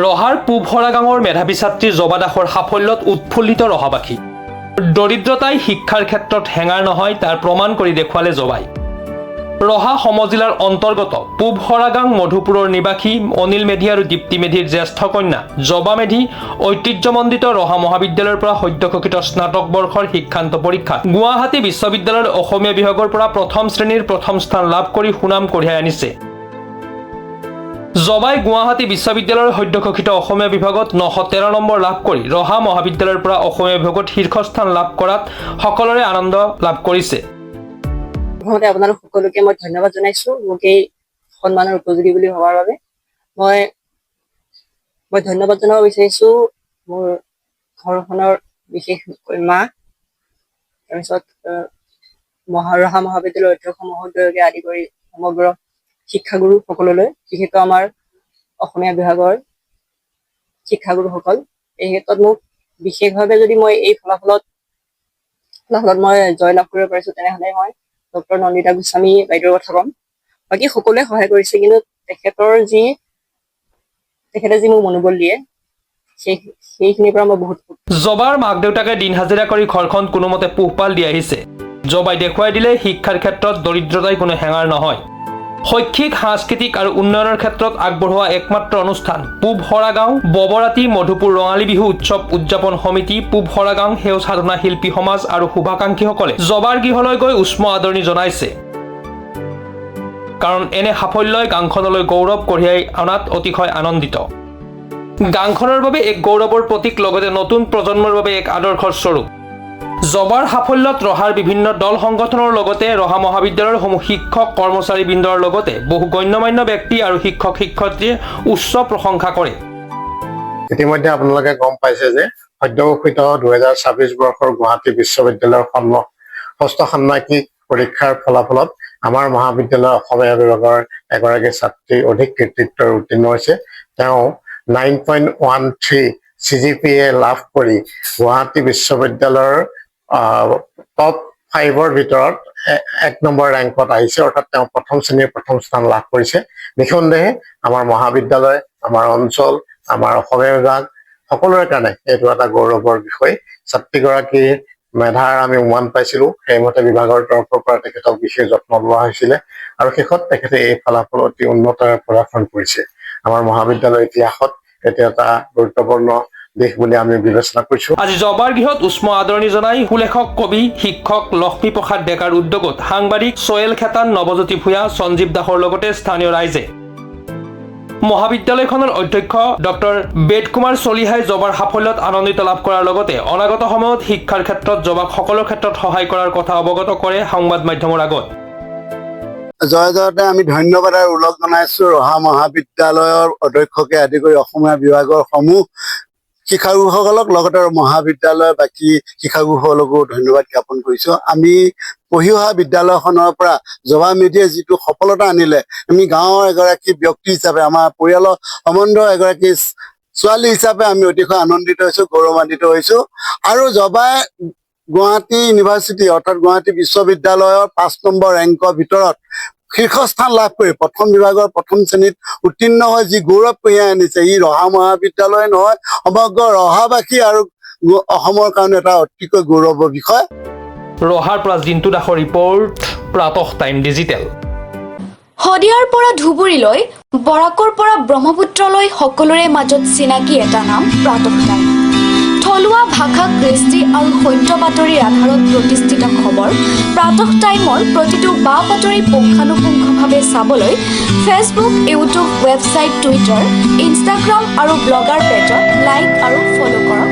ৰহাৰ পূব-হৰা গাঁৱৰ মেধাৱী ছাত্ৰী জবা দাসৰ সাফল্যত উৎফুল্লিত ৰহাবাসী। দৰিদ্ৰতাই শিক্ষাৰ ক্ষেত্ৰত হেঙাৰ নহয় তাৰ প্ৰমাণ কৰি দেখুৱালে জবাই। ৰহা সমজিলাৰ অন্তৰ্গত পূব-হৰা গাঁও মধুপুৰৰ নিবাসী অনিল মেধি আৰু দীপ্তি মেধিৰ জ্যেষ্ঠ কন্যা জবা মেধি ঐতিহ্যমণ্ডিত ৰহা মহাবিদ্যালয়ৰ পৰা সদ্যঘোষিত স্নাতক বৰ্ষৰ শিক্ষান্ত পৰীক্ষাত গুৱাহাটী বিশ্ববিদ্যালয়ৰ অসমীয়া বিভাগৰ পৰা প্ৰথম শ্ৰেণীৰ প্ৰথম স্থান লাভ কৰি সুনাম কঢ়িয়াই আনিছে। জবাই গুৱাহাটী বিশ্ববিদ্যালয়ৰ সদ্যঘোষিত অসমীয়া বিভাগত 913 নম্বৰ লাভ কৰি ৰহা মহাবিদ্যালয়ৰ পৰা অসমীয়া বিভাগত শীৰ্ষস্থান লাভ কৰাত সকলোৰে আনন্দ লাভ কৰিছে। প্ৰথমতে আপোনালোক সকলোকে মই ধন্যবাদ জনাইছো মোক এই সন্মানৰ উপযোগী বুলি ভবাৰ বাবে। মই ধন্যবাদ জনাব বিচাৰিছো মোৰ ঘৰখনৰ বিশেষকৈ মা, তাৰপিছত ৰহা মহাবিদ্যালয়ৰ অধ্যক্ষ মহোদয়কে আদি কৰি সমগ্ৰ শিক্ষাগুৰু সকললৈ, বিশেষকৈ আমাৰ অসমীয়া বিভাগৰ শিক্ষাগুৰুসকল। এই ক্ষেত্ৰত মোক বিশেষভাৱে যদি মই এই ফলাফলত মই জয়লাভ কৰিব পাৰিছো তেনেহলে মই ডক্টৰ নন্দিতা গোস্বামী বাইদেউৰ কথা ক'ম। বাকী সকলোৱে সহায় কৰিছে, কিন্তু তেখেতে যি মোক মনোবল দিয়ে সেইখিনিৰ পৰা মই বহুত। জবাৰ মাক দেউতাকে দিন হাজিৰা কৰি ঘৰখন কোনোমতে পোহপাল দি আহিছে। জবাই দেখুৱাই দিলে শিক্ষাৰ ক্ষেত্ৰত দৰিদ্ৰতাই কোনো হেঙাৰ নহয়। শৈক্ষিক, সাংস্কৃতিক আৰু উন্নয়নৰ ক্ষেত্ৰত আগবঢ়োৱা একমাত্ৰ অনুষ্ঠান পূব-হৰা গাঁও ববৰাতি মধুপুৰ ৰঙালী বিহু উৎসৱ উদযাপন সমিতি, পূব-হৰা গাঁও সেউজ সাধনা শিল্পী সমাজ আৰু শুভাকাংক্ষীসকলে জবাৰ গৃহলৈ গৈ উষ্ম আদৰণি জনাইছে। কাৰণ এনে সাফল্যই গাঁওখনলৈ গৌৰৱ কঢ়িয়াই অনাত অতিশয় আনন্দিত। গাঁওখনৰ বাবে এক গৌৰৱৰ প্ৰতীক, লগতে নতুন প্ৰজন্মৰ বাবে এক আদৰ্শৰ স্বৰূপ। জবাৰ সাফল্যত ৰহাৰ বিভিন্ন দল সংগঠনৰ লগতে ৰহা মহাবিদ্যালয়ৰ সমূহ শিক্ষক কৰ্মচাৰীবৃন্দৰ লগতে বহু গণ্যমান্য ব্যক্তি আৰু শিক্ষক শিক্ষয়িত্ৰীয়ে উচ্চ প্ৰশংসা কৰে। ইতিমধ্যে আপোনালোকে গম পাইছে যে সদ্যঘোষিত 2026 বৰ্ষৰ গুৱাহাটী বিশ্ববিদ্যালয়ৰ ষষ্ঠ ষান্মাসিক পৰীক্ষাৰ ফলাফলত আমাৰ মহাবিদ্যালয়ৰ অসমীয়া বিভাগৰ এগৰাকী ছাত্ৰী অধিক কৃতিত্বৰ উত্তীৰ্ণ হৈছে। তেওঁ 9.13 CGPA লাভ কৰি গুৱাহাটী বিশ্ববিদ্যালয়ৰ টপ 5ৰ ভিতৰত 1 নম্বৰ ৰেংকত আহিছে, অৰ্থাৎ তেওঁ প্ৰথম শ্ৰেণীৰ প্ৰথম স্থান লাভ কৰিছে। নিঃসন্দেহে আমাৰ মহাবিদ্যালয়, আমাৰ অঞ্চল, আমাৰ অসমীয়া বিভাগ সকলোৰে কাৰণে এইটো এটা গৌৰৱৰ বিষয়। ছাত্ৰীগৰাকীৰ মেধাৰ আমি উমান পাইছিলো, সেইমতে বিভাগৰ তৰফৰ পৰা তেখেতক বিশেষ যত্ন লোৱা হৈছিলে আৰু শেষত তেখেতে এই ফলাফল অতি উন্নতৰে প্ৰদৰ্শন কৰিছে। আমাৰ মহাবিদ্যালয়ৰ ইতিহাসত এইটো এটা গুৰুত্বপূৰ্ণ দিশ বুলি আমি বিবেচনা কৰিছো। আজি জবাৰ গৃহত উষ্ম আদৰণি জনাই সুলেখক কবি শিক্ষক লক্ষ্মী প্ৰসাদ ডেকাৰ উদ্যোগত সাংবাদিক সোহেল খেতান, নৱজ্যোতি ভূঞা, সঞ্জীৱ দাসৰ লগতে স্থানীয় ৰাইজে। মহাবিদ্যালয়খনৰ অধ্যক্ষ ডক্টৰ বেদ কুমাৰ চলিহাই জবাৰ সাফল্যত আনন্দিত লাভ কৰাৰ লগতে অনাগত সময়ত শিক্ষাৰ ক্ষেত্ৰত জবাক সকলো ক্ষেত্ৰত সহায় কৰাৰ কথা অৱগত কৰে সংবাদ মাধ্যমৰ আগত। জয়তে আমি ধন্যবাদ আৰু উল্লেখ জনাইছো ৰহা মহাবিদ্যালয়ৰ অধ্যক্ষকে আদি কৰি অসমীয়া বিভাগৰ সমূহ শিক্ষাগুৰুসকলক, লগতে মহাবিদ্যালয়ৰ বাকী শিক্ষাগুৰুসকলকো ধন্যবাদ জ্ঞাপন কৰিছো। আমি পঢ়ি অহা বিদ্যালয়খনৰ পৰা জবা মেধিয়ে যিটো সফলতা আনিলে, আমি গাঁৱৰ এগৰাকী ব্যক্তি হিচাপে, আমাৰ পৰিয়ালৰ সম্বন্ধৰ এগৰাকী ছোৱালী হিচাপে আমি অতিশয় আনন্দিত হৈছো, গৌৰৱান্বিত হৈছো। আৰু জবাই গুৱাহাটী ইউনিভাৰ্চিটি অৰ্থাৎ গুৱাহাটী বিশ্ববিদ্যালয়ৰ 5 নম্বৰ ৰেংকৰ ভিতৰত শীৰ্ষস্থান লাভ কৰি প্ৰথম বিভাগৰ প্ৰথম শ্ৰেণীত উত্তীৰ্ণ হৈ যি গৌৰৱ কঢ়িয়াই আনিছে, ই ৰহা মহাবিদ্যালয় নহয়, সমগ্ৰ ৰহাবাসী আৰু অসমৰ কাৰণে এটা অতিকৈ গৌৰৱৰ বিষয়। ৰহাৰ পৰা জিন্তু দাসৰ ৰিপৰ্ট, প্ৰাতঃ টাইম ডিজিটেল। শদিয়াৰ পৰা ধুবুৰীলৈ, বৰাকৰ পৰা ব্ৰহ্মপুত্ৰলৈ সকলোৰে মাজত চিনাকি এটা নাম প্ৰাতঃ টাইম। থলুৱা ভাষা, কৃষ্টি আৰু সত্য বাতৰিৰ আধাৰত প্ৰতিষ্ঠিত খবৰ প্ৰাতঃ টাইমৰ প্ৰতিটো বা বাতৰি পুংখানুপুংখভাৱে চাবলৈ Facebook, YouTube, website, Twitter, Instagram আৰু ব্লগাৰ পেজত লাইক আৰু ফ'ল' কৰক।